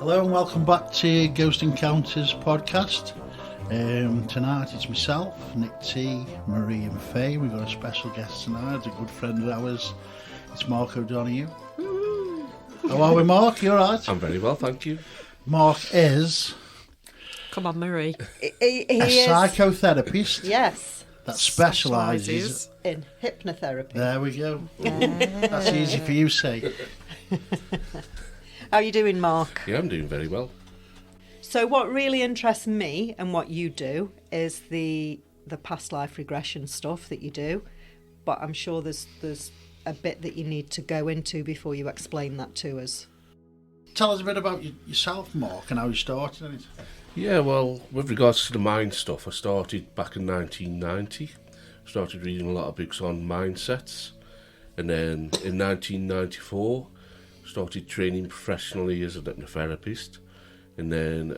Hello and welcome back to Ghost Encounters podcast. Tonight it's myself, Nick T, Marie and Faye. We've got a special guest tonight, a good friend of ours. It's Mark O'Donoghue. How are we, Mark? You alright? I'm very well, thank you. Mark is... Come on, Marie. He is psychotherapist. Yes. That specialises in hypnotherapy. There we go. That's easy for you to say. How are you doing, Mark? Yeah, I'm doing very well. So what really interests me and what you do is the past life regression stuff that you do, but I'm sure there's a bit that you need to go into before you explain that to us. Tell us a bit about yourself, Mark, and how you started in it. Yeah, well, with regards to the mind stuff, I started back in 1990. Started reading a lot of books on mindsets. And then in 1994, started training professionally as a hypnotherapist. And then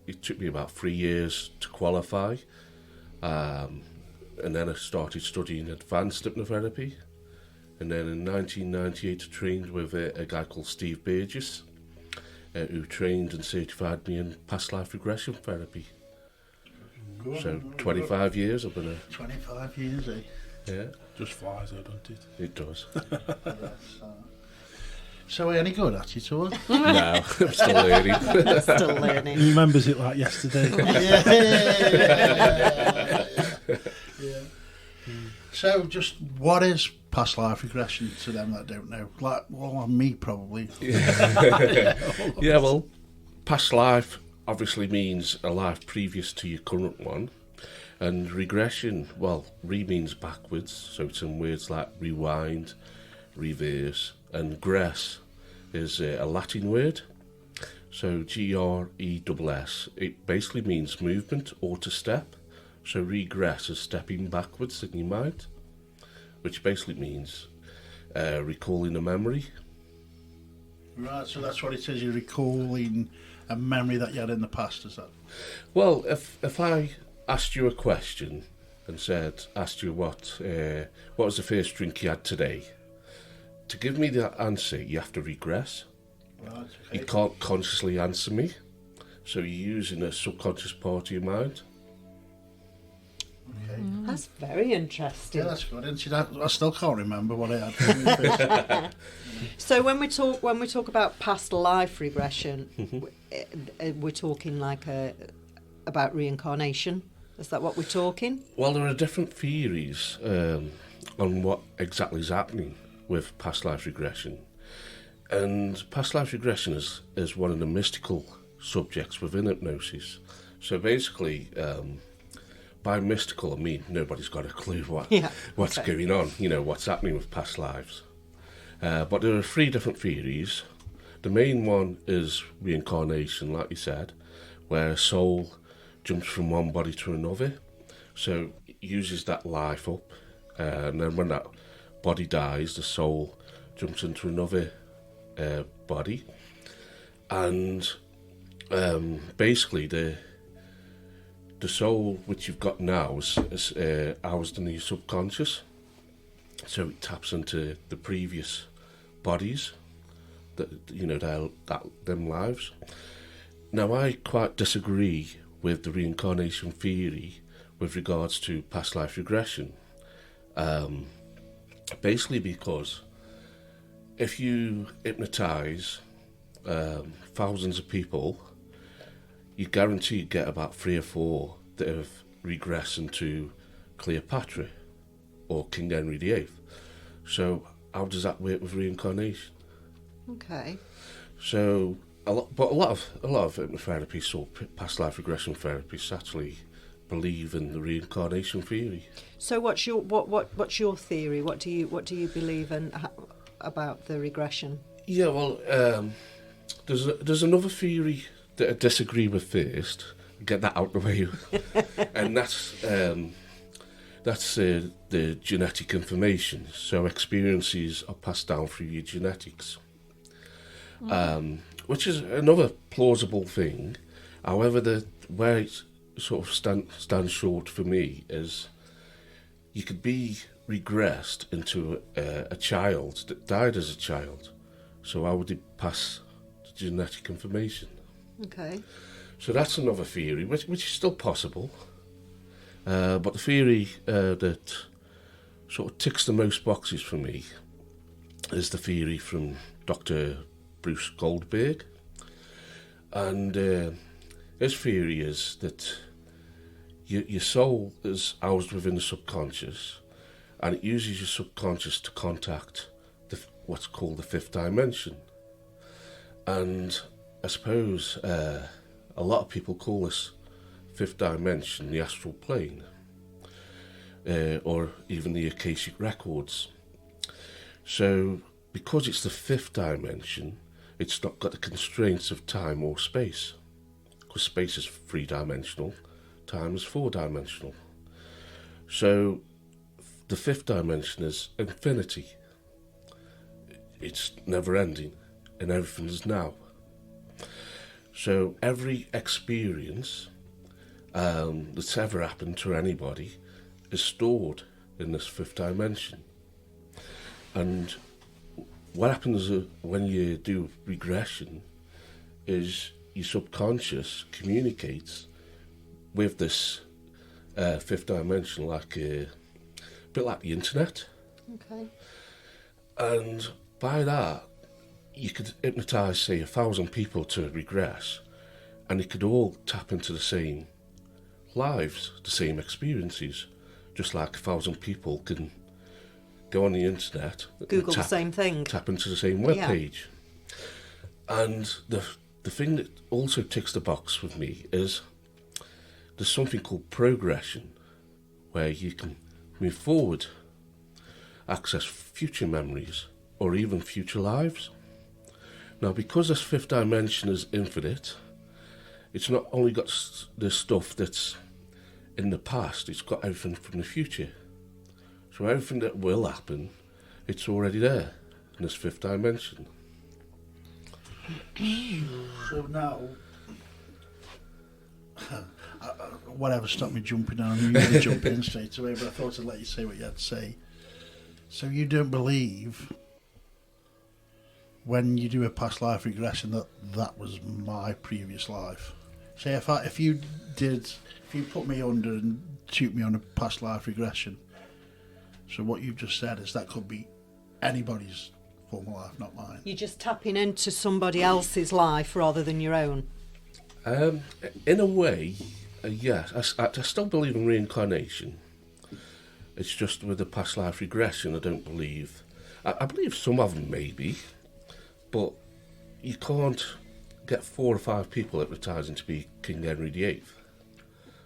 it took me about 3 years to qualify. And then I started studying advanced hypnotherapy. And then in 1998, I trained with a guy called Steve Burgess, who trained and certified me in past life regression therapy. Good. So 25 years I've been a... 25 years, eh? Yeah. Just flies though, doesn't it? It does. So are you any good at it, or? No, I'm still learning. Still learning. He remembers it like yesterday. Yeah. So just what is past life regression to them that don't know? Like, well, me probably. Yeah, well, past life obviously means a life previous to your current one. And regression, well, means backwards, so it's in words like rewind, reverse, and gress is a Latin word. So G-R-E-S-S, it basically means movement or to step. So regress is stepping backwards in your mind, which basically means recalling a memory. Right, so that's what it says, you're recalling a memory that you had in the past, is that? Well, if I asked you a question and asked you what was the first drink you had today, to give me that answer, you have to regress. Right, okay. You can't consciously answer me, so you're using a subconscious part of your mind. Okay. That's very interesting. Yeah, that's good. Isn't it? I still can't remember what I had. So when we talk about past life regression, we're talking like about reincarnation. Is that what we're talking? Well, there are different theories on what exactly is happening with past life regression. And past life regression is one of the mystical subjects within hypnosis. So basically, by mystical, I mean nobody's got a clue what's going on, what's happening with past lives. But there are three different theories. The main one is reincarnation, like you said, where a soul jumps from one body to another. So it uses that life up, and then when that body dies, the soul jumps into another body. And basically the soul which you've got now is housed in your subconscious, so it taps into the previous bodies them lives. Now I quite disagree with the reincarnation theory with regards to past life regression, basically because if you hypnotise thousands of people, you guarantee you get about 3 or 4 that have regressed into Cleopatra or King Henry VIII. So how does that work with reincarnation? Okay. So a lot of hypnotherapists or past life regression therapists actually believe in the reincarnation theory. So what's your theory? What do you believe in about the regression? Yeah, well, there's another theory that I disagree with first. Get that out of the way, and that's the genetic information. So experiences are passed down through your genetics, which is another plausible thing. However, where it sort of stands short for me is you could be regressed into a child that died as a child. So how would it pass genetic information. Okay. So that's another theory, which is still possible. But the theory that sort of ticks the most boxes for me is the theory from Dr. Bruce Goldberg. And his theory is that your soul is housed within the subconscious, and it uses your subconscious to contact what's called the fifth dimension. And I suppose a lot of people call this fifth dimension the astral plane, or even the Akashic records. So because it's the fifth dimension, it's not got the constraints of time or space, because space is three-dimensional, time is four-dimensional. So the fifth dimension is infinity. It's never-ending, and everything is now. So every experience that's ever happened to anybody is stored in this fifth dimension. And what happens when you do regression is your subconscious communicates with this fifth dimension like a bit like the internet. Okay. And by that, you could hypnotise, say, 1,000 people to regress, and they could all tap into the same lives, the same experiences, just like 1,000 people can go on the internet, Google the same thing, tap into the same web Yeah. page. And the thing that also ticks the box with me is there's something called progression, where you can move forward, access future memories, or even future lives. Now, because this fifth dimension is infinite, it's not only got the stuff that's in the past, it's got everything from the future. So everything that will happen, it's already there in this fifth dimension. So now, whatever stopped me jumping on, you were jumping in straight away, but I thought I'd let you say what you had to say. So you don't believe, when you do a past life regression, that was my previous life? Say if you put me under and shoot me on a past life regression, so what you've just said is that could be anybody's former life, not mine. You're just tapping into somebody else's life rather than your own. In a way, yes. I still believe in reincarnation. It's just with the past life regression, I don't believe. I believe some of them maybe, but you can't get 4 or 5 people advertising to be King Henry VIII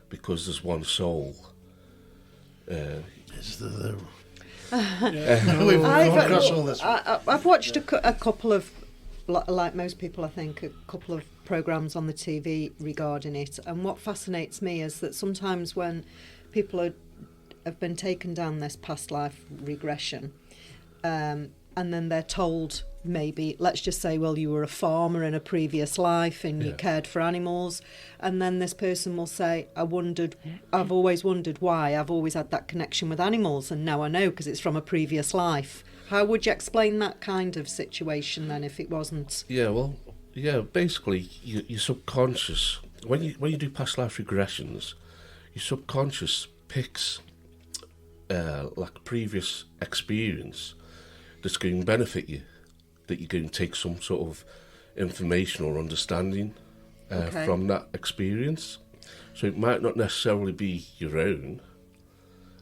because there's one soul. Is there? I've, come across all this. I've watched a couple of, like most people I think, a couple of programmes on the TV regarding it, and what fascinates me is that sometimes when people have been taken down this past life regression, and then they're told, maybe, let's just say, well, you were a farmer in a previous life and you cared for animals, and then this person will say, I've always wondered why, I've always had that connection with animals, and now I know because it's from a previous life. How would you explain that kind of situation then, if it wasn't? Basically your subconscious, when you do past life regressions, your subconscious picks like a previous experience that's going to benefit you, that you're going to take some sort of information or understanding from that experience. So it might not necessarily be your own,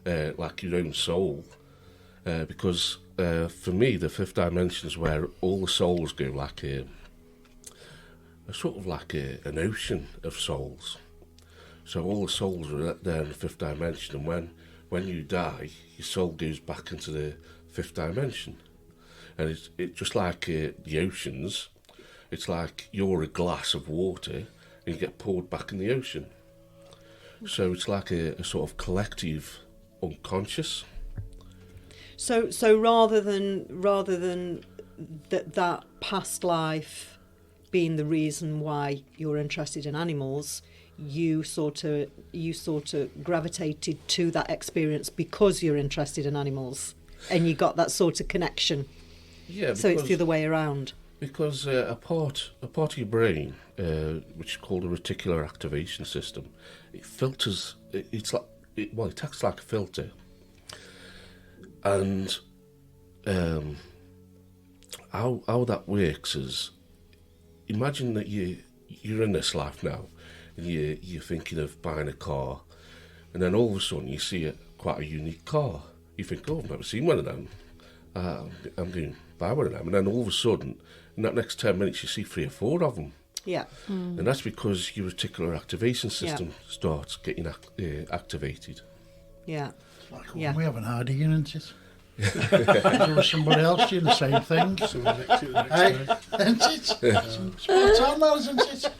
like your own soul, because for me the fifth dimension is where all the souls go, like a sort of like an ocean of souls. So all the souls are there in the fifth dimension, and when you die, your soul goes back into the fifth dimension. And it's just like the oceans. It's like you're a glass of water and you get poured back in the ocean. So it's like a sort of collective unconscious. So rather than that past life being the reason why you're interested in animals, you sort of gravitated to that experience because you're interested in animals, and you got that sort of connection. Yeah. So it's the other way around. Because a part of your brain, which is called a reticular activation system, it filters. It acts like a filter, and how that works is, imagine that you're in this life now, and you're thinking of buying a car, and then all of a sudden you see quite a unique car. You think, oh, I've never seen one of them. I'm going to buy one of them, and then all of a sudden, in that next 10 minutes, you see 3 or 4 of them. Yeah. And that's because your reticular activation system starts getting activated. Yeah. Like Yeah. we haven't had here, isn't it? There was somebody else doing the same thing. Someone next to it the next Hey, day. isn't it? Spot on, that, isn't it?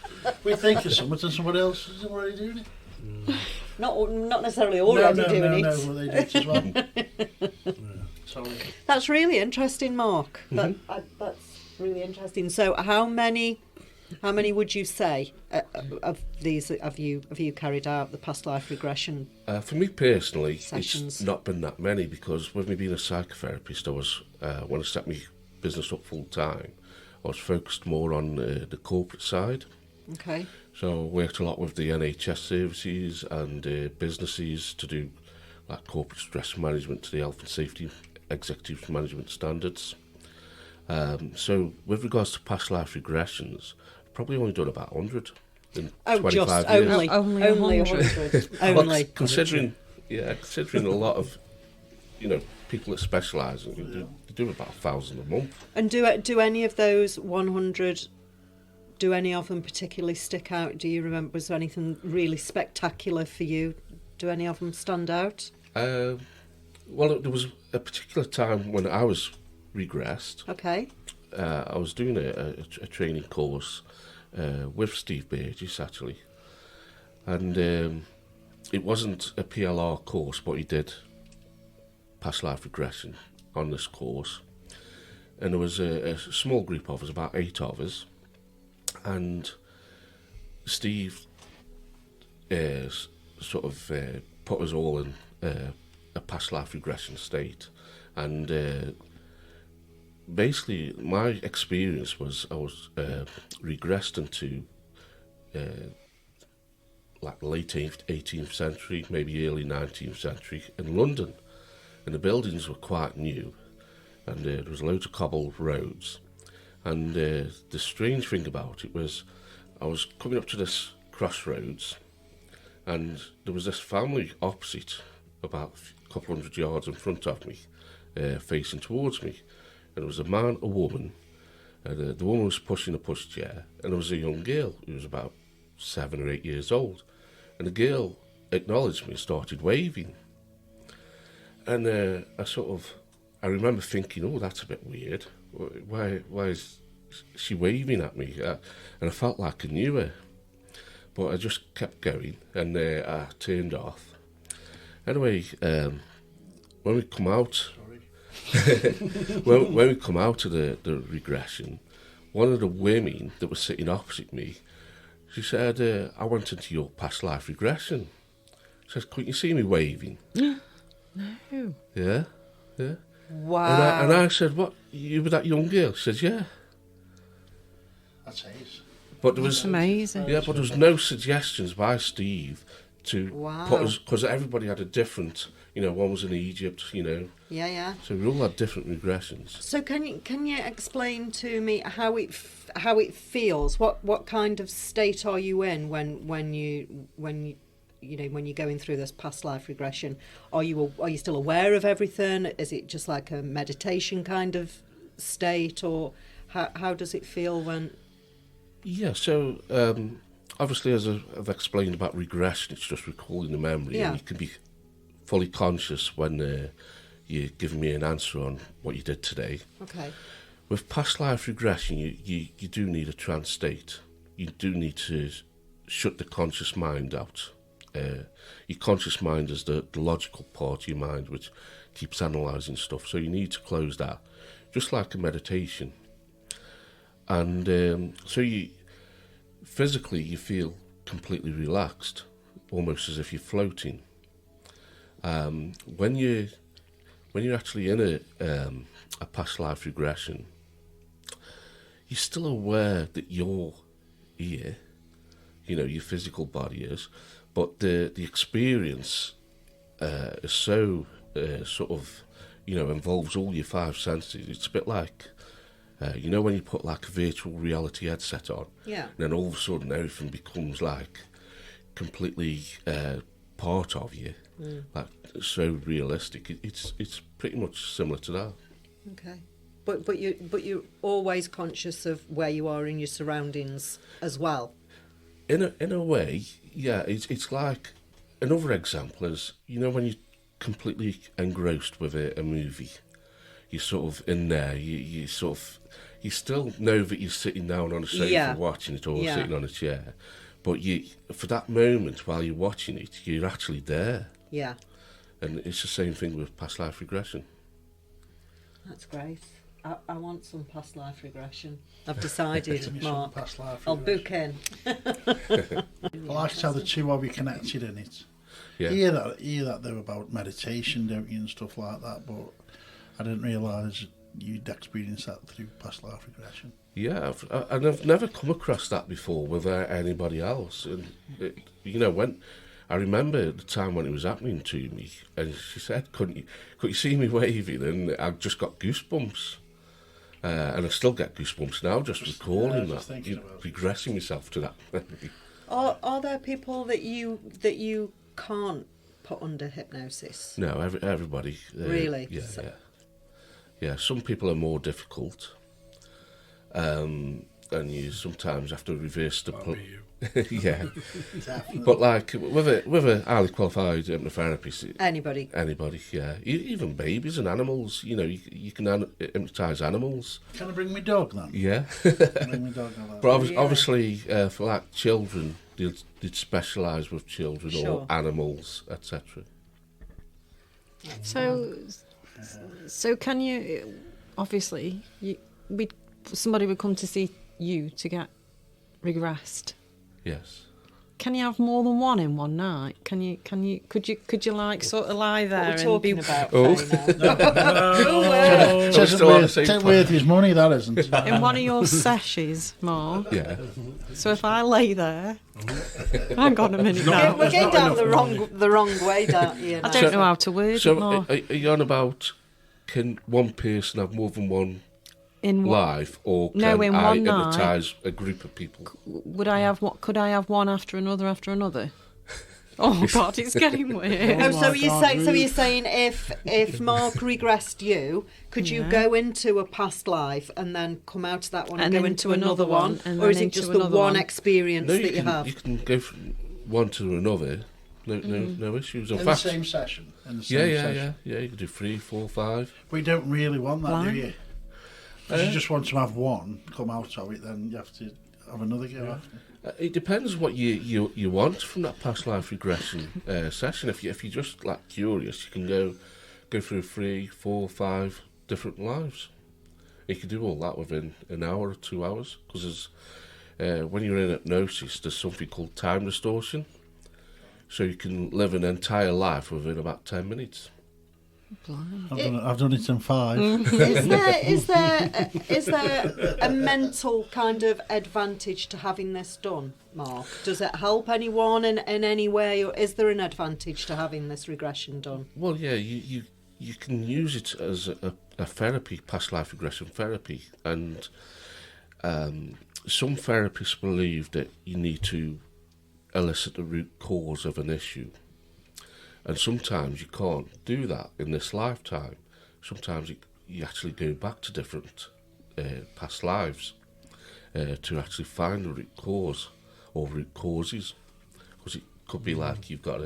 We think of something and somebody else is already doing it. Not necessarily already doing no, it. well, they do it as well. Sorry. That's really interesting, Mark. That's really interesting. So, how many would you say of these have you carried out the past life regression? For me personally, Sessions. it's not been that many, because with me being a psychotherapist, I was when I set my business up full time, I was focused more on the corporate side. Okay. So I worked a lot with the NHS services and businesses to do like corporate stress management to the health and safety executive management standards. So with regards to past life regressions, I've probably only done about 100 in 25 just years. only 100. Only. Considering a lot of, people that specialise, they do about 1,000 a month. And do any of those 100? Do any of them particularly stick out? Do you remember? Was there anything really spectacular for you? Do any of them stand out? Well, there was a particular time when I was regressed. Okay. I was doing a training course with Steve Burgess, actually. And it wasn't a PLR course, but he did past life regression on this course. And there was a small group of us, about 8 of us. And Steve put us all in a past life regression state. And basically, my experience was I was regressed into like late 18th century, maybe early 19th century in London. And the buildings were quite new, and there was loads of cobbled roads. And the strange thing about it was I was coming up to this crossroads, and there was this family opposite, about a couple hundred yards in front of me, facing towards me. And there was a man, a woman, and the woman was pushing a pushchair, and there was a young girl who was about 7 or 8 years old. And the girl acknowledged me and started waving. And I remember thinking, oh, that's a bit weird. Why is she waving at me? And I felt like I knew her. But I just kept going, and I turned off. Anyway, when we come out... when we come out of the regression, one of the women that was sitting opposite me, she said, I went into your past life regression. She says, couldn't you see me waving? No. Yeah. Wow. And I said, what, you were that young girl? She says, yeah. That's ace. But there was, That's amazing. yeah, but there was no suggestions by Steve to Wow. put us, because everybody had a different, one was in Egypt, Yeah. so we all had different regressions. So can you explain to me how it feels? What kind of state are you in when you're going through this past life regression? Are you still aware of everything? Is it just like a meditation kind of state, or how does it feel when? Yeah, so obviously, as I've explained about regression, it's just recalling the memory, Yeah. and you can be fully conscious when you're giving me an answer on what you did today. Okay. With past life regression, you do need a trance state. You do need to shut the conscious mind out. Your conscious mind is the logical part of your mind which keeps analysing stuff, so you need to close that, just like a meditation. And so you physically you feel completely relaxed, almost as if you're floating. When you're actually in a past life regression, you're still aware that you're here, your physical body is, but the experience is so sort of, involves all your five senses. It's a bit like, when you put like a virtual reality headset on, Yeah. and then all of a sudden everything becomes like completely part of you, like so realistic. It's pretty much similar to that. Okay. But you're always conscious of where you are in your surroundings as well. In a way, yeah. It's like another example is when you're completely engrossed with a movie, you're sort of in there. You still know that you're sitting down on a sofa watching it or sitting on a chair, but for that moment while you're watching it, you're actually there. Yeah. And it's the same thing with past life regression. That's great. I want some past life regression. I've decided, Mark. Past life I'll regression. book in. I like how the two of you connected in it. Yeah. Hear that they're about meditation, don't you, and stuff like that, but I didn't realise you'd experienced that through past life regression. Yeah, I've never come across that before with anybody else. And when I remember the time when it was happening to me, and she said, "Couldn't you see me waving?" And I just got goosebumps, and I still get goosebumps now just recalling just that, thinking about it. regressing myself to that. Are there people that you can't put under hypnosis? No, everybody. Really? Yeah, So- yeah. Some people are more difficult, and you sometimes have to reverse the. That'll be you. Yeah, Definitely. but like with a highly qualified hypnotherapist, Anybody? anybody, yeah, even babies and animals. You can hypnotise animals. Can I bring my dog then? Yeah, Bring my dog on that. but Yeah. obviously for like children, they'd specialise with children Sure. or animals, etc. So can you? Obviously, somebody would come to see you to get regressed. Yes. Can you have more than one in one night? Could you like sort of lie there What we're and talking be about, Oh. Faye, now. We're Isn't still on the worth, same take track. worth his money, that isn't. in one of your sessions, Mark? Yeah. So if I lay there, hang on a minute We're now. getting not down enough the wrong way, don't you? I don't know how to word it, So Mark. are you on about, can one person have more than one In what? live, or can No, in I one night. hypnotise a group of people? Would I have what? Could I have one after another after another? Oh God, it's getting weird. Oh, Oh so my you're God, saying Ruth. if Mark regressed you, could you Yeah. go into a past life and then come out of that one and, And go into into another another one, one, and or is then it just into the another one one? experience No, that you have? you can go from one to another. No issues. In In the fact, same session. In the same yeah. session. You can do 3, 4, 5. We don't really want that, Why? do you? If you just want to have one come out of it, then you have to have another go after. It depends what you want from that past life regression session. If you're just like curious, you can go through 3, 4, 5 different lives. You can do all that within an hour or 2 hours, because when you're in hypnosis, there's something called time distortion. So you can live an entire life within about 10 minutes. I've done it in 5. Is there a mental kind of advantage to having this done, Mark? Does it help anyone in any way, or is there an advantage to having this regression done? Well, yeah, you can use it as a therapy, past life regression therapy, and some therapists believe that you need to elicit the root cause of an issue. And sometimes you can't do that in this lifetime. Sometimes you actually go back to different past lives to actually find the root cause or root causes. Because it could be like you've got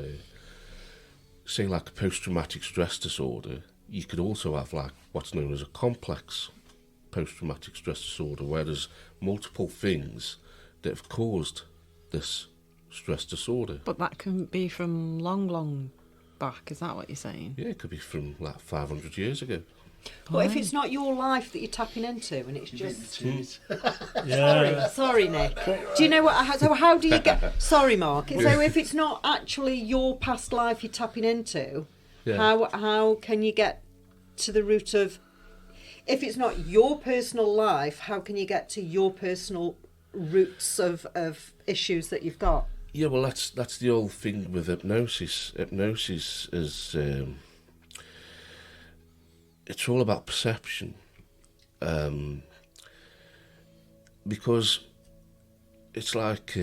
say like a post-traumatic stress disorder. You could also have like what's known as a complex post-traumatic stress disorder, where there's multiple things that have caused this stress disorder. But that can be from long back. Is that what you're saying? Yeah, it could be from like 500 years ago. But if it's not your life that you're tapping into, and it's just Yeah. sorry, Nick. Do you know what? So how do you get? Sorry, Mark. So if it's not actually your past life you're tapping into, Yeah. how can you get to the root of? if it's not your personal life, how can you get to your personal roots of issues that you've got? Yeah, well, that's the old thing with hypnosis. Hypnosis is it's all about perception, because it's like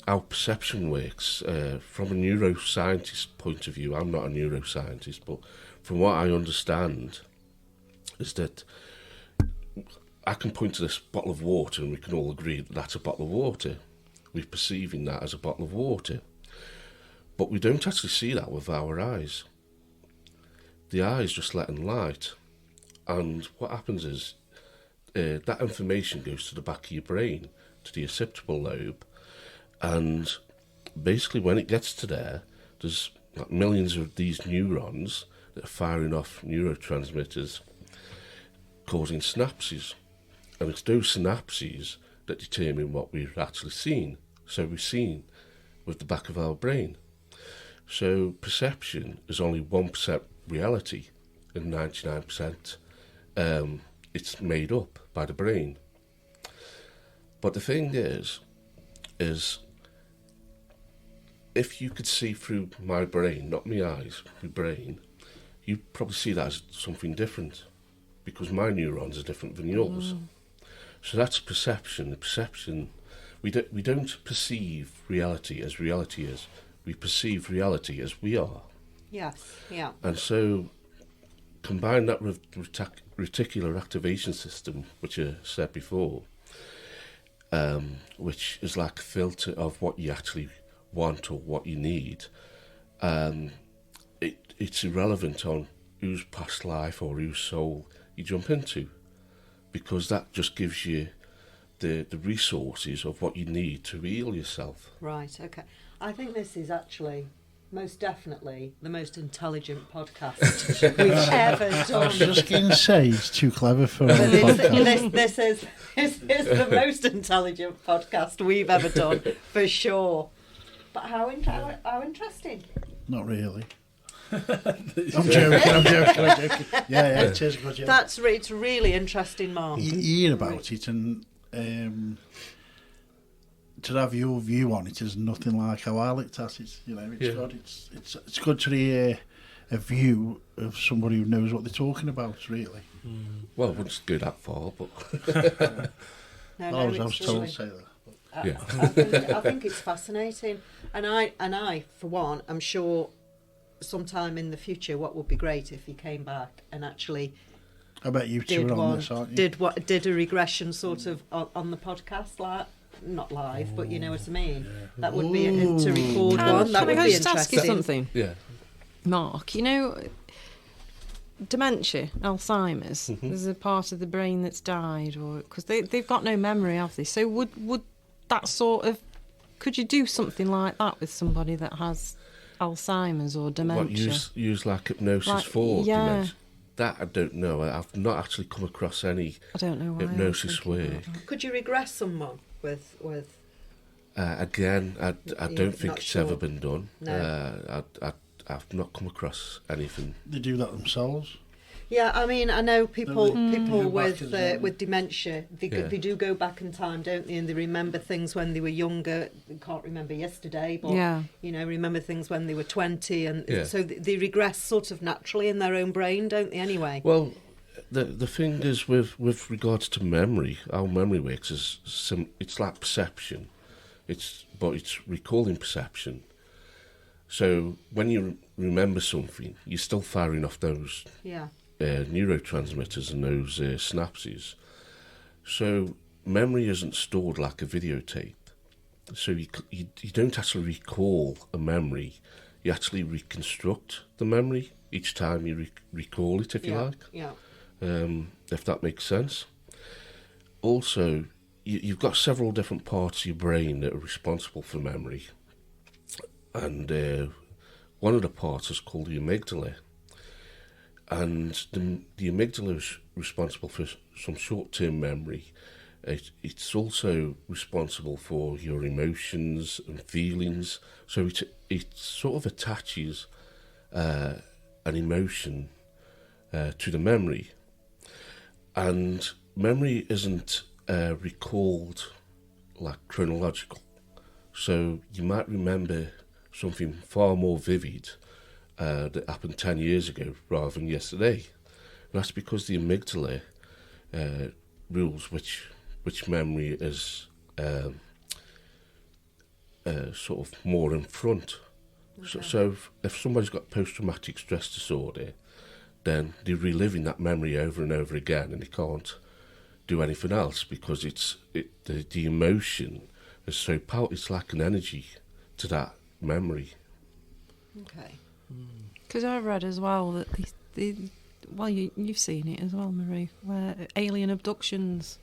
how perception works from a neuroscientist point of view. I'm not a neuroscientist, but from what I understand, is that I can point to this bottle of water and we can all agree that that's a bottle of water. We're perceiving that as a bottle of water. But we don't actually see that with our eyes. The eyes just let in light. And what happens is that information goes to the back of your brain, to the occipital lobe. And basically when it gets to there, there's like millions of these neurons that are firing off neurotransmitters, causing synapses. And it's those synapses that determine what we're actually seeing. So we're seeing with the back of our brain. So perception is only 1% reality, and 99% it's made up by the brain. But the thing is if you could see through my brain, not my eyes, my brain, you'd probably see that as something different, because my neurons are different than yours. So that's perception. Perception, we don't perceive reality as reality is. We perceive reality as we are. Yes, yeah. And so combine that with reticular activation system, which I said before, which is like a filter of what you actually want or what you need. It's irrelevant on whose past life or whose soul you jump into, because that just gives you the resources of what you need to heal yourself. Right, okay. I think this is actually most definitely the most intelligent podcast we've ever I was done. just going to say it's too clever for a But podcast. this is the most intelligent podcast we've ever done, for sure. But how interesting. Not really. I'm joking. Yeah, it is good. Yeah. It's really interesting, Mark. You hear about it, and to have your view on it is nothing like how I looked at it. You know, it's good. It's good to hear a view of somebody who knows what they're talking about. Really. Well, I wouldn't go that far, but I was told to say that. I think it's fascinating, and I for one, I'm sure sometime in the future, what would be great if he came back and actually I bet you two are on this, aren't you? did a regression sort of on the podcast, like not live, but you know what I mean. That would be to record one. That would Can I be just ask you interesting. something, yeah. Mark? You know, dementia, Alzheimer's. There's a part of the brain that's died, or because they've got no memory, have they? So would that sort of, could you do something like that with somebody that has Alzheimer's or dementia? What, use like hypnosis for dementia? That I don't know. I've not actually come across any I don't know why hypnosis work. Could you regress someone with? Again, I don't think not it's sure. ever been done. No. I've not come across anything. They do that themselves. Yeah, I mean, I know people go back as well. with dementia, they do go back in time, don't they? And they remember things when they were younger. They can't remember yesterday, but you know, remember things when they were 20, and so they regress sort of naturally in their own brain, don't they? Anyway. Well, the thing is with regards to memory, how memory works is it's like perception. But it's recalling perception. So when you remember something, you're still firing off those neurotransmitters and those synapses. So memory isn't stored like a videotape. So you don't actually recall a memory. You actually reconstruct the memory each time you recall it, if you like. Yeah. If that makes sense. Also, you've got several different parts of your brain that are responsible for memory. And one of the parts is called the amygdala. And the amygdala is responsible for some short-term memory. It's also responsible for your emotions and feelings. So it sort of attaches an emotion to the memory. And memory isn't recalled like chronological. So you might remember something far more vivid that happened 10 years ago rather than yesterday. And that's because the amygdala rules which memory is sort of more in front. Okay. So if somebody's got post-traumatic stress disorder, then they're reliving that memory over and over again, and they can't do anything else because the emotion is so powerful. It's like an energy to that memory. Okay. Because I've read as well that you've seen it as well, Marie, where alien abductions,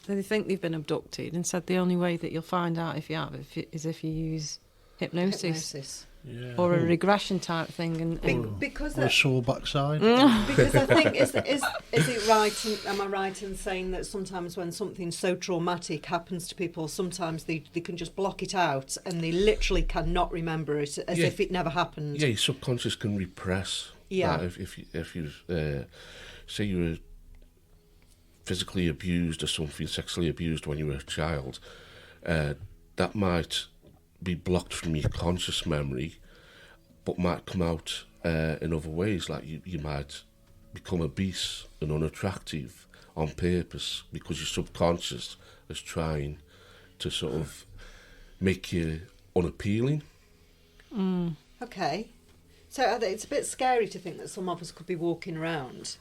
they think they've been abducted and said the only way that you'll find out if you have is if you use hypnosis. Yeah. Or a regression type thing, and Because Or a sore backside. because I think is it right? Am I right in saying that sometimes when something so traumatic happens to people, sometimes they can just block it out and they literally cannot remember it as if it never happened. Yeah, your subconscious can repress. Yeah. That if you say you were physically abused or something, sexually abused when you were a child, that might be blocked from your conscious memory, but might come out in other ways. Like you might become obese and unattractive on purpose because your subconscious is trying to sort of make you unappealing. Okay. So it's a bit scary to think that some of us could be walking around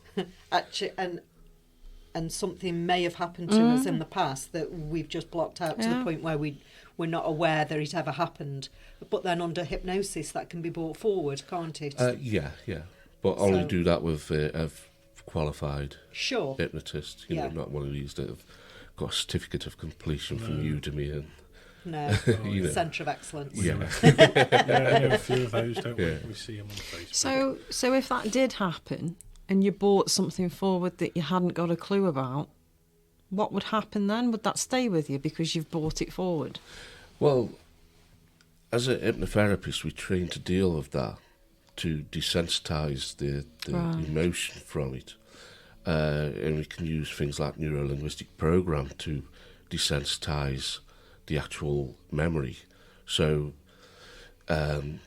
actually, and something may have happened to us in the past that we've just blocked out to the point where we're not aware that it ever happened. But then under hypnosis, that can be brought forward, can't it? Yeah. But only So- do that with a qualified Sure. hypnotist. Yeah. Not one of these that have got a certificate of completion from Udemy and No. you know. Centre of Excellence. Yeah. I know a few of those, don't Yeah. we? We see them on Facebook. so if that did happen and you brought something forward that you hadn't got a clue about, what would happen then? Would that stay with you because you've brought it forward? Well, as a hypnotherapist, we train to deal with that, to desensitize the Right. emotion from it. And we can use things like neuro-linguistic program to desensitize the actual memory. So, for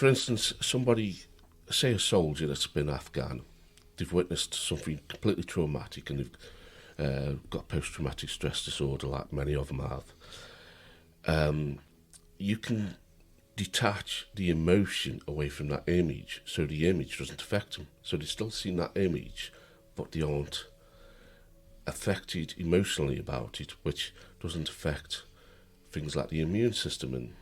instance, somebody, say a soldier that's been Afghan, they've witnessed something completely traumatic and they've got post-traumatic stress disorder like many of them have. You can detach the emotion away from that image so the image doesn't affect them. So they're still seeing that image, but they aren't affected emotionally about it, which doesn't affect things like the immune system and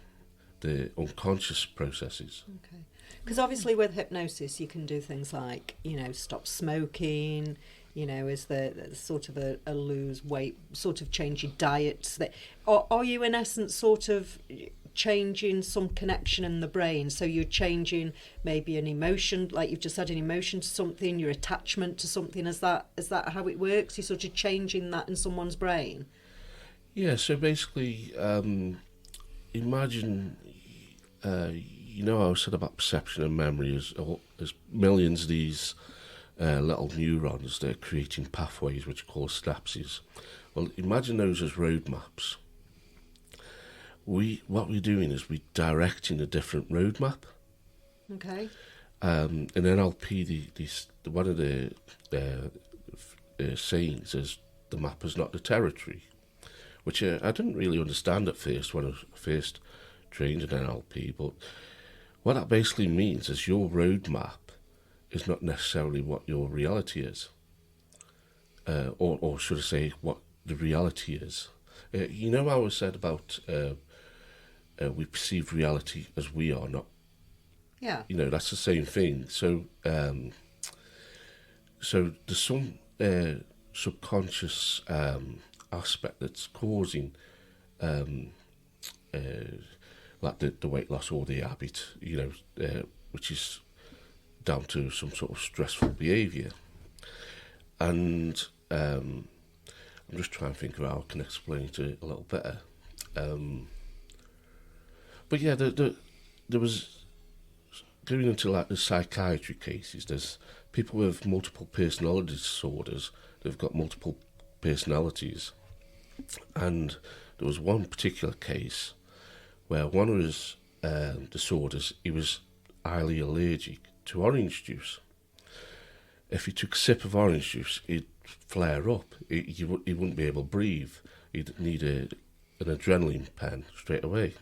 the unconscious processes. Okay. Because obviously with hypnosis, you can do things like, stop smoking, is the sort of a lose weight, sort of change your diet. Are you in essence sort of changing some connection in the brain? So you're changing maybe an emotion, like you've just said, an emotion to something, your attachment to something. Is that how it works? You're sort of changing that in someone's brain? Yeah, so basically, imagine, I said about perception and memory, there's millions of these little neurons that are creating pathways which are called synapses. Well, imagine those as roadmaps. What we're doing is we're directing a different roadmap. Okay. In NLP, one of the sayings is the map is not the territory, which I didn't really understand at first when I was first trained in NLP, but what that basically means is your roadmap is not necessarily what your reality is, or should I say what the reality is. How I said about we perceive reality as we are, not. Yeah. That's the same thing. So, so there's some subconscious aspect that's causing, like the weight loss or the habit, which is down to some sort of stressful behaviour. And I'm just trying to think of how I can explain it a little better. But yeah, there going into like the psychiatry cases, there's people with multiple personality disorders. They've got multiple personalities, and there was one particular case where one of his disorders, he was highly allergic to orange juice. If he took a sip of orange juice, he'd flare up. He wouldn't be able to breathe. He'd need an adrenaline pen straight away.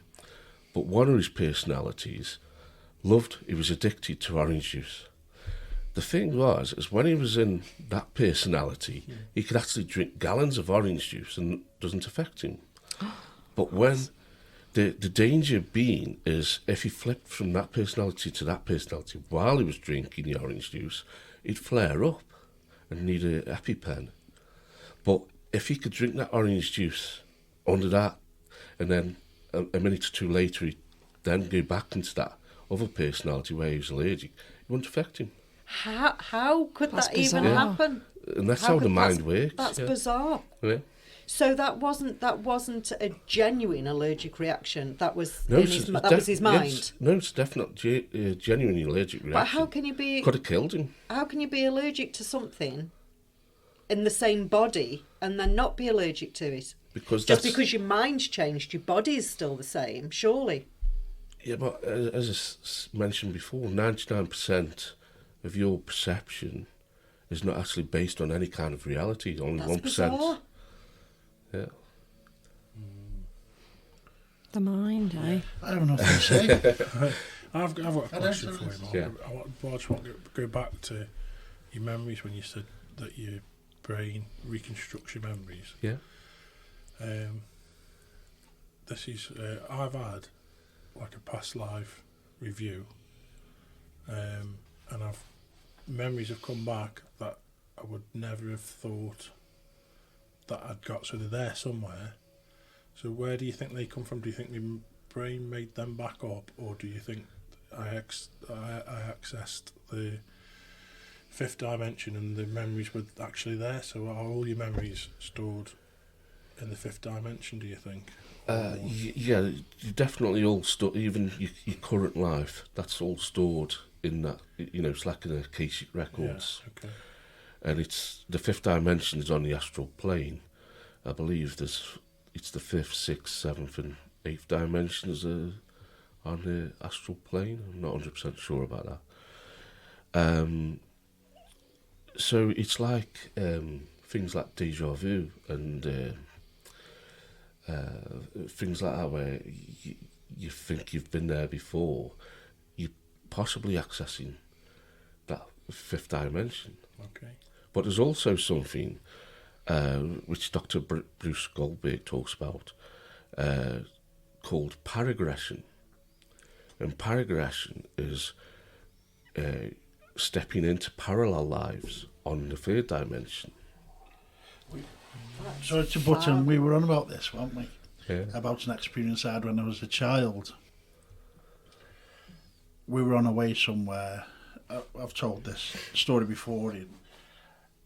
But one of his personalities he was addicted to orange juice. The thing is when he was in that personality, he could actually drink gallons of orange juice and it doesn't affect him. But when the danger being is if he flipped from that personality to that personality while he was drinking the orange juice, he'd flare up and need an EpiPen. But if he could drink that orange juice under that, and then a minute or two later he'd then go back into that other personality where he was allergic, it wouldn't affect him. How could That's that bizarre. even happen? And that's how the mind works. That's yeah. bizarre. Yeah. So that wasn't a genuine allergic reaction. That was No, that was his mind. Yes, no, it's definitely a genuinely allergic reaction. But how can you be? Could have killed him. How can you be allergic to something in the same body and then not be allergic to it? Because because your mind's changed, your body is still the same. Surely. Yeah, but as I mentioned before, 99% of your perception is not actually based on any kind of reality. Only That's 1%. bizarre. Yeah. The mind, eh? I have nothing to say. I've got a question for you, Mark. Yeah. I just want to go back to your memories when you said that your brain reconstructs your memories. Yeah. This is I've had like a past life review, and memories have come back that I would never have thought that I'd got. So they're there somewhere. So where do you think they come from? Do you think my brain made them back up, or do you think I accessed the fifth dimension and the memories were actually there? So are all your memories stored in the fifth dimension, do you think? Yeah, you definitely all stored, even your current life, that's all stored in that, it's like in a Akashic Records. Yeah, okay. And it's the fifth dimension is on the astral plane. I believe it's the fifth, sixth, seventh and eighth dimensions on the astral plane. I'm not 100% sure about that. So it's like things like deja vu and things like that where you think you've been there before. You're possibly accessing that fifth dimension. Okay. But there's also something which Dr. Bruce Goldberg talks about called pararegression. And pararegression is stepping into parallel lives on the third dimension. So it's a button. We were on about this, weren't we? Yeah. About an experience I had when I was a child. We were on our way somewhere. I've told this story before,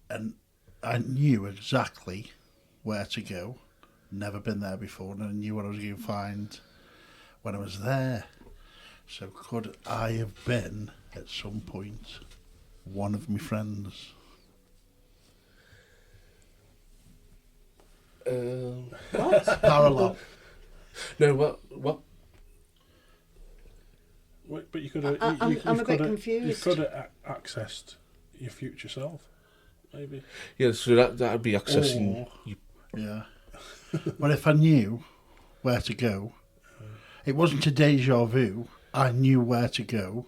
and I knew exactly where to go. Never been there before, and I knew what I was going to find when I was there. So could I have been, at some point, one of my friends? What? Parallel. No, what? Wait, but you could have. I'm a bit confused. You could have accessed your future self, maybe. Yeah, so that'd be accessing. Yeah. But if I knew where to go, it wasn't a deja vu. I knew where to go.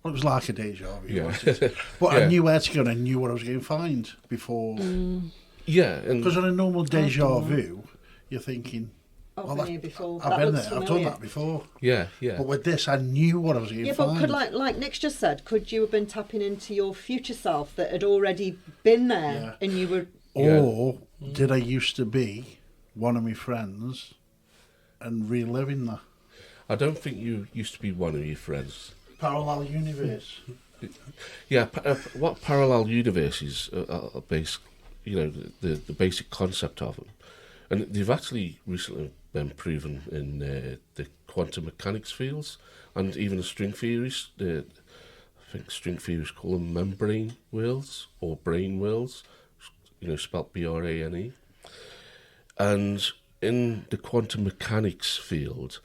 Well, it was like a deja vu, Yeah. wasn't it? But Yeah. I knew where to go and I knew what I was going to find before. Yeah, and Because on a normal deja vu, you're thinking, I've well, been here before. I've That been looks there, I've done familiar. that before. yeah. But with this, I knew what I was going Yeah, to but find. could like Nick's just said, could you have been tapping into your future self that had already been there Yeah. and you were? Or did I used to be one of my friends and reliving that? I don't think you used to be one of your friends. Parallel universe. Yeah, what parallel universes are based, the basic concept of them. And they've actually recently been proven in the quantum mechanics fields and even the string theories. think string theorists call them membrane worlds or brain worlds, spelt BRANE. And in the quantum mechanics field,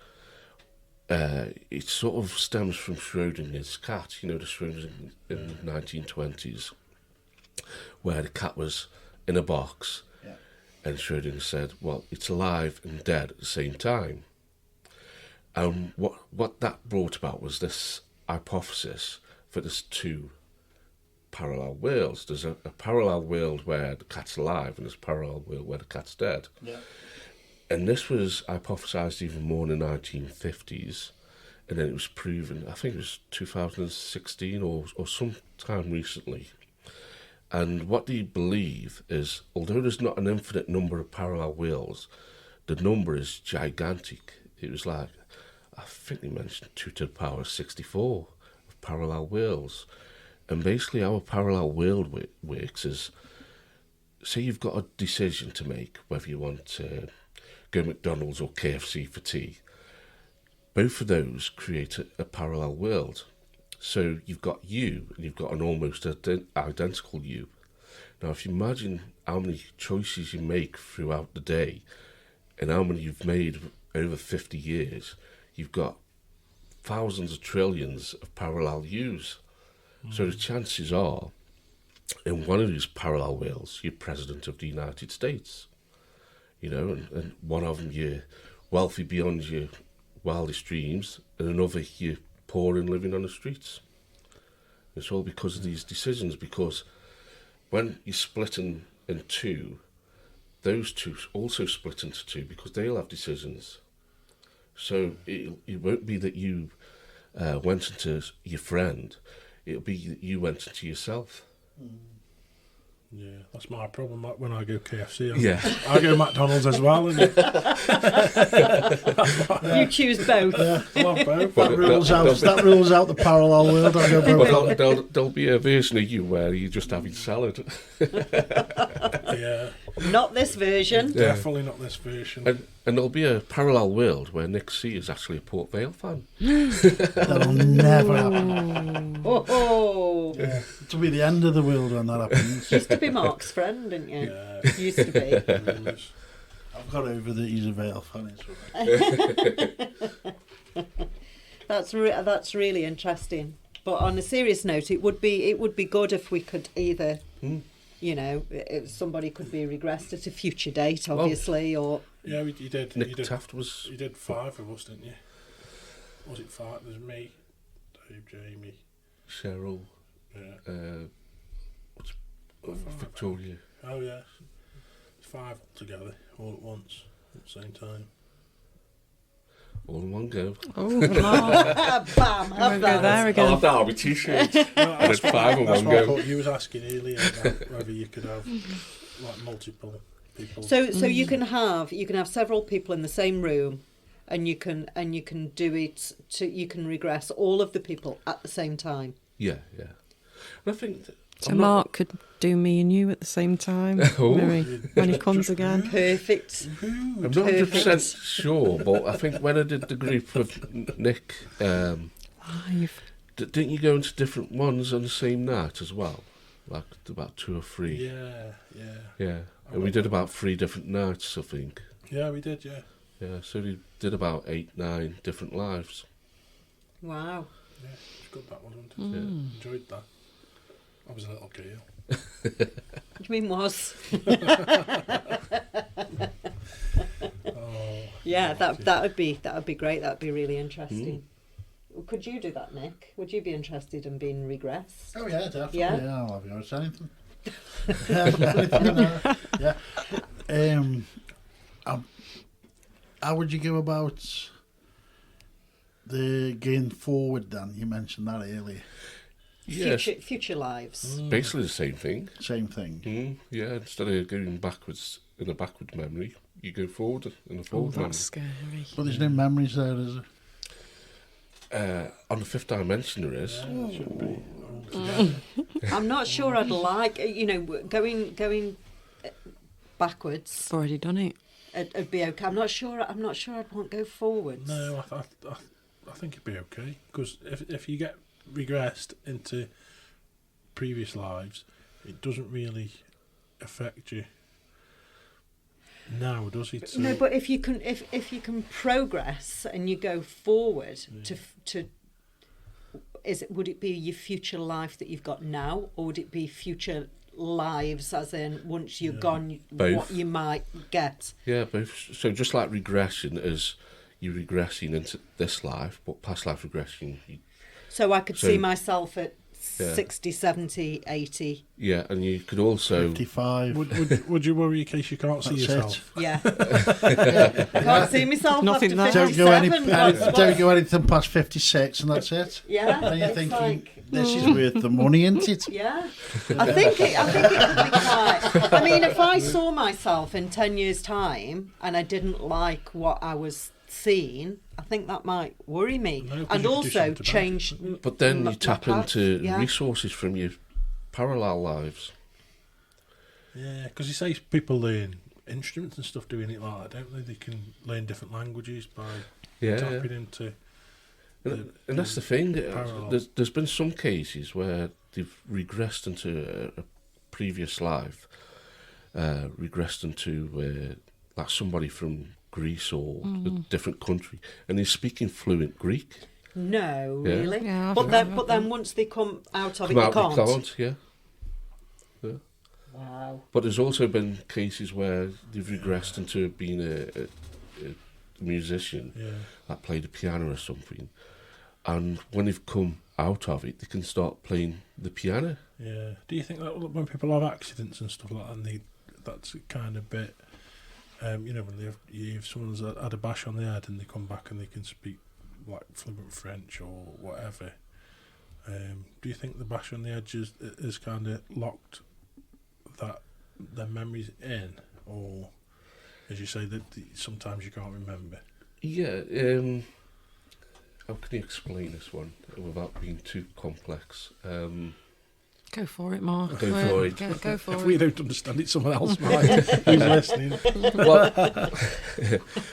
it sort of stems from Schrodinger's cat, the Schrödinger in the 1920s, where the cat was in a box, and Schrödinger said, well, it's alive and dead at the same time. And what that brought about was this hypothesis that there's two parallel worlds. There's a parallel world where the cat's alive, and there's a parallel world where the cat's dead. Yeah. And this was hypothesised even more in the 1950s, and then it was proven, I think it was 2016 or sometime recently. And what they believe is, although there's not an infinite number of parallel worlds, the number is gigantic. It was like, I think they mentioned 2 to the power 64 of parallel worlds. And basically how a parallel world works is, say you've got a decision to make, whether you want to go McDonald's or KFC for tea. Both of those create a parallel world. So you've got you, and you've got an almost identical you. Now, if you imagine how many choices you make throughout the day, and how many you've made over 50 years, you've got thousands of trillions of parallel yous. So the chances are, in one of these parallel worlds, you're President of the United States. And one of them you're wealthy beyond your wildest dreams, and another you're poor and living on the streets. It's all because of these decisions, because when you split in two, those two also split into two because they'll have decisions. So it won't be that you went into your friend, it'll be that you went into yourself. Yeah, that's my problem. When I go KFC, I go McDonald's as well. And you choose both. Yeah, I love both. That rules out the parallel world. I go both. But there'll be a version of you where you're just having salad. Yeah. Not this version. Yeah. Definitely not this version. And there'll be a parallel world where Nick C is actually a Port Vale fan. That'll never happen. Oh. Yeah. It'll be the end of the world when that happens. Used to be Mark's friend, didn't you? Yeah. Used to be. I've got over that he's a Vale fan. That's really interesting. But on a serious note, it would be good if we could either, if somebody could be regressed at a future date, obviously, or. Yeah, you did. Nick Taft was. You did 5 of us, didn't you? Was it 5? There's me, Dave, Jamie, Cheryl. Yeah. Victoria. Oh yeah, 5 together, all at once, at the same time. All in one go. Oh, bam! Have that. There again. I'll have that on my t-shirt. I did 5 in one That's what I go. thought you was asking earlier about whether you could have like multiple people. So you can have several people in the same room, and you can do it. You can regress all of the people at the same time. Yeah. And I think that So Mark could do me and you at the same time, Mary, when he comes again. Perfect. I'm not 100% sure, but I think when I did the group with Nick, didn't you go into different ones on the same night as well? Like about 2 or 3? Yeah. And we did about 3 different nights, I think. Yeah, we did, yeah. Yeah, so we did about 8, 9 different lives. Wow. Yeah, it was good, that one, wasn't it? Yeah. Enjoyed that. I was a little girl. What do you mean was? Yeah, that would be great. That would be really interesting. Could you do that, Nick? Would you be interested in being regressed? Oh yeah, definitely. Yeah? I'll have you on anything. How would you go about the going forward then? You mentioned that earlier. Yes. Future lives. Basically the same thing. Same thing. Yeah, instead of going backwards in a backward memory, you go forward in a forward memory. That's scary. But there's no memories there, is there? On the 5th dimension there is. Yeah, should be. I'm not sure I'd like, going backwards. I've already done it. It'd be okay. I'm not sure I'd want to go forwards. No, I think it'd be okay, because if you get regressed into previous lives, it doesn't really affect you now, does it? No, but if you can progress and you go forward to would it be your future life that you've got now, or would it be future lives, as in once you're gone, Both. what you might get? Yeah, both. So just like regression is you're regressing into this life, but past life regression. So I could So- see myself at Yeah. 60, 70, 80. Yeah, and you could also 55. Would you worry in case you can't see That's yourself? Yeah. I can't see myself Nothing after there. Don't go, 57. don't go anything past 56 and that's it. Yeah. And you're it's thinking, like, this is worth the money, isn't it? yeah. I think it could be quite... I mean, if I saw myself in 10 years' time and I didn't like what I was seeing, I think that might worry me. No, 'cause And you could do also something about change... But then my you tap path, into yeah. resources from your parallel lives. Yeah, because you say people learn instruments and stuff doing it like that, don't they? They can learn different languages by tapping into... And that's the thing. parallels. There's been some cases where they've regressed into a previous life, regressed into like somebody from Greece or a different country, and they're speaking fluent Greek. No, Yeah. really? Yeah, I've but heard then that. once they come out of Come it, out, they they can't. can't, yeah. Wow. But there's also been cases where they've regressed into being a musician Yeah. that played the piano or something, and when they've come out of it, they can start playing the piano. Yeah. Do you think that when people have accidents and stuff like that, and that's a kind of bit, you know, when if someone's had a bash on the head and they come back and they can speak like fluent French or whatever, do you think the bash on the head is kind of locked that their memories in, or as you say that sometimes you can't remember? Yeah. How can you explain this one without being too complex? Go for it, Mark. Go for it. Go for If it. we don't understand it, someone else might who's listening.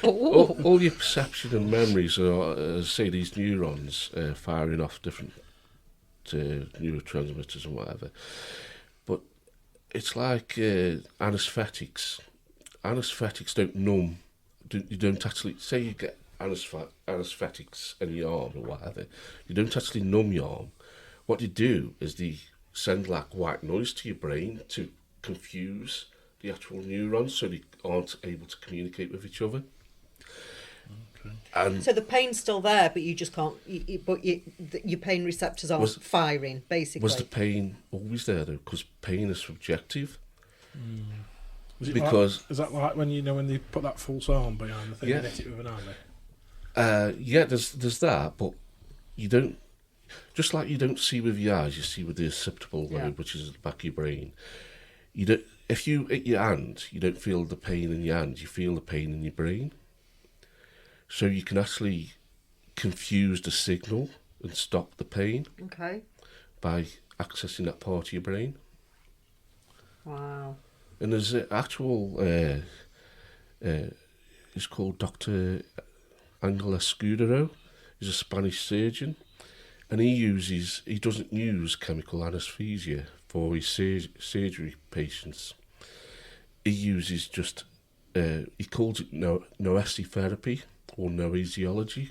Well, all your perception and memories are, say, these neurons firing off different neurotransmitters and whatever. But it's like anaesthetics. Anaesthetics don't numb. You don't actually, say you get anaesthetics in your arm or whatever, you don't actually numb your arm. What you do is they send like white noise to your brain to confuse the actual neurons so they aren't able to communicate with each other. Okay. And So the pain's still there, but you just can't. Your pain receptors aren't Was- firing, basically. was the pain always there though? Because pain is subjective. Was it Because- is that like when when they put that false arm behind the thing Yeah. and hit it with an hammer? Yeah, there's that, but you don't. Just like you don't see with your eyes, you see with the occipital lobe, Yeah. which is at the back of your brain. You don't. If you hit your hand, you don't feel the pain in your hand. You feel the pain in your brain. So you can actually confuse the signal and stop the pain Okay. by accessing that part of your brain. Wow. And there's an actual. He's called Dr. Angel Escudero. He's a Spanish surgeon. And he doesn't use chemical anaesthesia for his surgery patients. He uses just, he calls it noesi therapy or noesiology.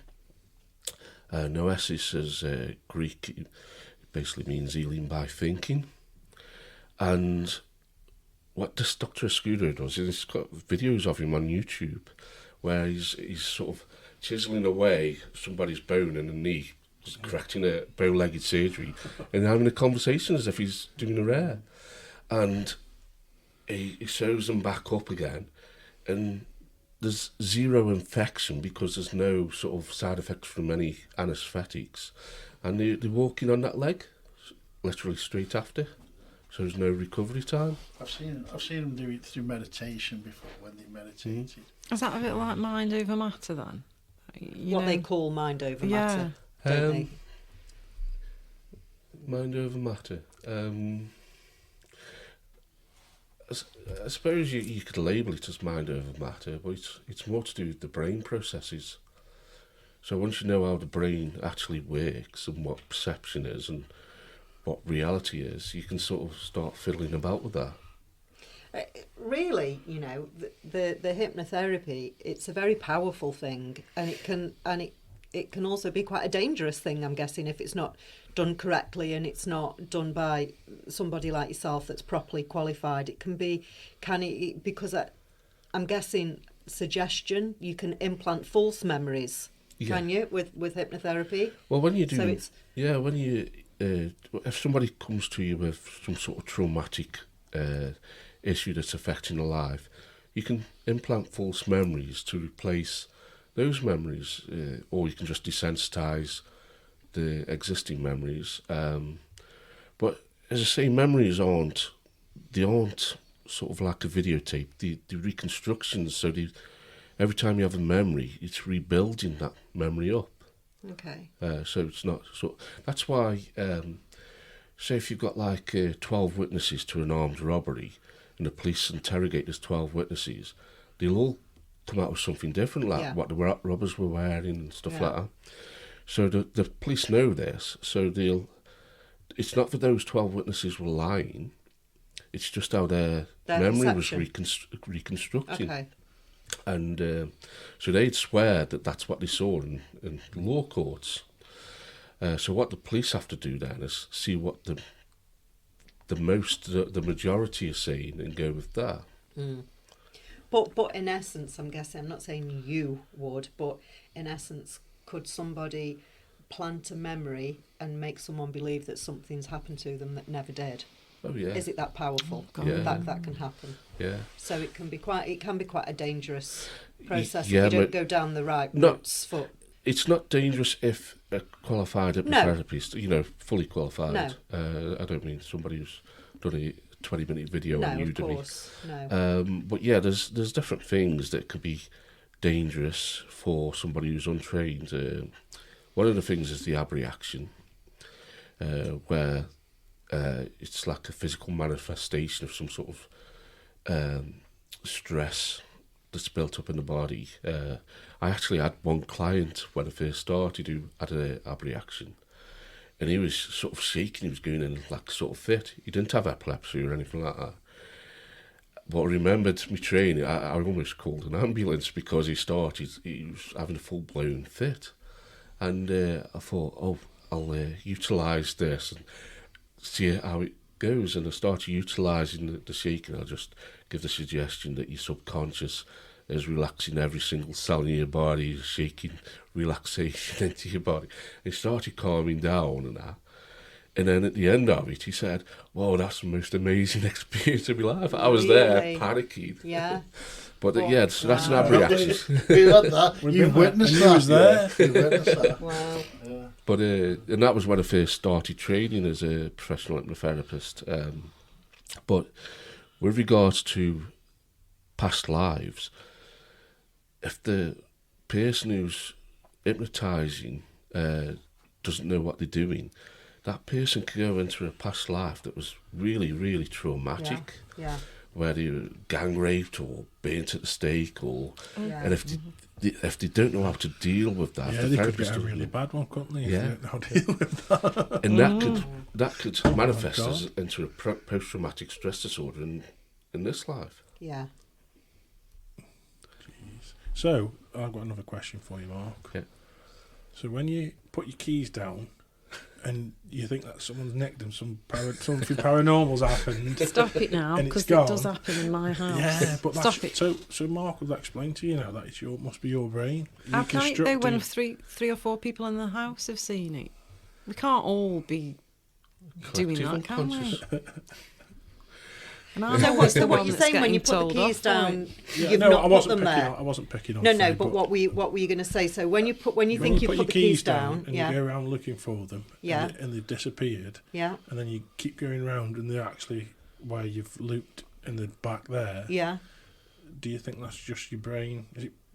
Noesis is Greek, it basically means healing by thinking. And what this Dr. Escudero does is he's got videos of him on YouTube where he's sort of chiseling away somebody's bone in the knee, correcting a bow-legged surgery, and having a conversation as if he's doing a rare. And he shows them back up again, and there's zero infection because there's no sort of side effects from any anaesthetics. And they're walking on that leg, literally straight after. So there's no recovery time. I've seen them do it through meditation before when they meditated. Is that a bit like mind over matter then? What they call mind over matter, don't they? Mind over matter. I suppose you could label it as mind over matter, but it's more to do with the brain processes. So once you know how the brain actually works and what perception is and what reality is, you can sort of start fiddling about with that. Really, you know, the hypnotherapy, it's a very powerful thing, and it can also be quite a dangerous thing, I'm guessing, if it's not done correctly and it's not done by somebody like yourself that's properly qualified. It can be, because I'm guessing suggestion, you can implant false memories, can you, with hypnotherapy? Well, when you do, So it's, when you, if somebody comes to you with some sort of traumatic issue that's affecting their life, you can implant false memories to replace those memories, or you can just desensitize the existing memories. But as I say, memories aren't sort of like a videotape. The reconstructions, so every time you have a memory, it's rebuilding that memory up. okay. So it's not that's why, say if you've got like 12 witnesses to an armed robbery, and the police interrogate those 12 witnesses, they'll all come out with something different, like what the robbers were wearing and stuff like that. So the police know this, so it's not that those 12 witnesses were lying, it's just how their memory perception was reconstructing. Okay. And so they'd swear that that's what they saw in law courts. So what the police have to do then is see what the majority is saying and go with that. Mm. But in essence, I'm guessing, I'm not saying you would, but in essence, could somebody plant a memory and make someone believe that something's happened to them that never did? Oh yeah. Is it that powerful? Yeah. That can happen. Yeah. So it can be quite a dangerous process Yeah, if you don't go down the right No. routes. It's not dangerous if a qualified hypnotherapist, fully qualified. No. I don't mean somebody who's done a 20-minute video No, on of Udemy. course, no. But yeah, there's different things that could be dangerous for somebody who's untrained. One of the things is the abreaction, where it's like a physical manifestation of some sort of stress that's built up in the body. I actually had one client when I first started who had an abreaction, and he was sort of shaking. He was going in like sort of fit. He didn't have epilepsy or anything like that. But I remembered me training. I almost called an ambulance because he was having a full-blown fit. And I thought, I'll utilise this and see how it goes. And I started utilising the shaking. I'll just give the suggestion that your subconscious is relaxing every single cell in your body, shaking relaxation into your body. And he started calming down and that. And then at the end of it, he said, "Whoa, that's the most amazing experience of my life." I was there, panicking. Yeah. But so that's an abreaction. You had that. You witnessed that. You was there. You witnessed that. Wow. Yeah. But and that was when I first started training as a professional hypnotherapist. But with regards to past lives, if the person who's hypnotising doesn't know what they're doing, that person can go into a past life that was really, really traumatic. Yeah. Where they were gang raped or burnt at the stake, and if they don't know how to deal with that, yeah, the they could therapist get a doesn't really know. bad one, couldn't they? Yeah. If they don't know how to deal with that. And that could manifest God. as into a post-traumatic stress disorder in this life. Yeah. Jeez. So I've got another question for you, Mark. Yeah. So when you put your keys down and you think that someone's nicked them, something paranormal's happened. Stop it now, And it's because it gone. does happen in my house. Yeah, but Stop that's, it. So Mark will explain to you now that must be your brain. How can I know when reconstructing- three or four people in the house have seen it? We can't all be doing that, can we? And I'm always the So what one you're that's saying when you getting put the told keys off, down, right? Yeah, you've no, not I put wasn't them picking there. on. I wasn't picking on. No, Faye, but what were you going to say? So when you when think you put put your the keys down, and yeah, you go around looking for them, Yeah. and they've disappeared, yeah, and then you keep going round, and they're actually where you've looped in the back there. yeah. Do you think that's just your brain?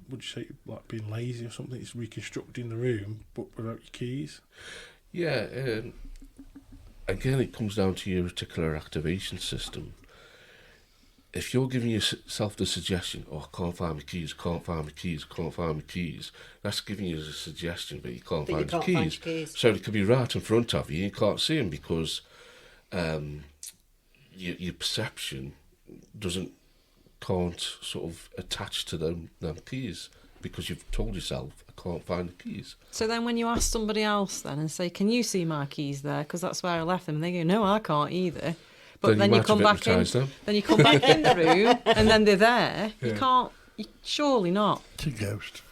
Would you say like being lazy or something? It's reconstructing the room, but without your keys. Yeah. Again, it comes down to your reticular activation system. if you're giving yourself the suggestion, oh, I can't find my keys, can't find my keys, can't find my keys, that's giving you a suggestion that you can't find your keys. So they could be right in front of you, you can't see them because your perception can't sort of attach to them keys because you've told yourself, I can't find the keys. So then when you ask somebody else then and say, can you see my keys there? Because that's where I left them. And they go, no, I can't either. But then you come back in. Then you come back in the room, and then they're there. Yeah. You can't. Surely not. It's a ghost.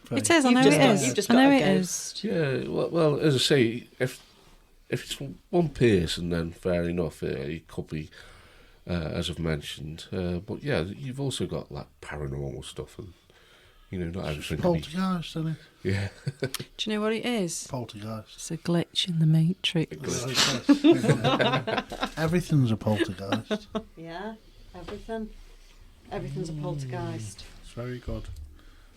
Right. It is. I know it is. You've just got a ghost. Yeah. Well, as I say, if it's one person, then fair enough. It could be, as I've mentioned. But yeah, you've also got like paranormal stuff, and not everything. Poltergeist, isn't it? Yeah. Do you know what it is? Poltergeist. It's a glitch in the Matrix. Everything's a poltergeist. Yeah, everything. Everything's a poltergeist. It's very good.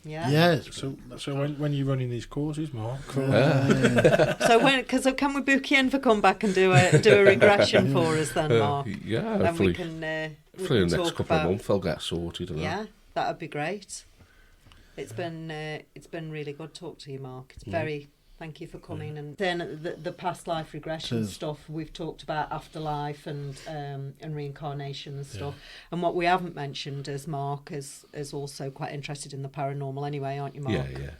Yeah. Yeah. So when you're running these courses, Mark? Because can we book you in for come back and do a regression for us then, Mark? Yeah. Then hopefully, we can hopefully the next couple of months I'll get sorted. Yeah, that would be great. It's been really good to talk to you, Mark. It's very. Thank you for coming. And then the past life regression stuff we've talked about, afterlife and reincarnation and stuff. And what we haven't mentioned is Mark is also quite interested in the paranormal anyway, aren't you, Mark? Yeah.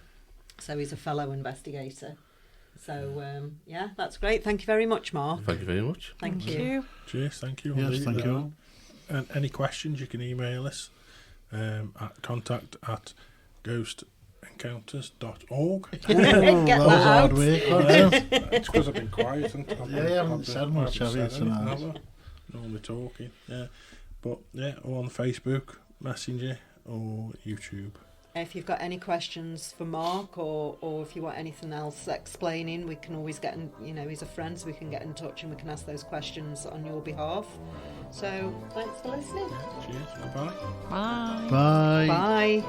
So he's a fellow investigator. So that's great. Thank you very much, Mark. Thank you very much. Thank you. Cheers. Thank you. Yes, thank you. And any questions, you can email us at contact@ghostencounters.org. Get that out. It's because I've been quiet. And you haven't said much, have you, tonight? Normally talking, yeah. But yeah, or on Facebook, Messenger, or YouTube. If you've got any questions for Mark, or if you want anything else explaining, we can always get in. He's a friend, so we can get in touch and we can ask those questions on your behalf. So thanks for listening. Cheers. Goodbye. Bye. Bye. Bye.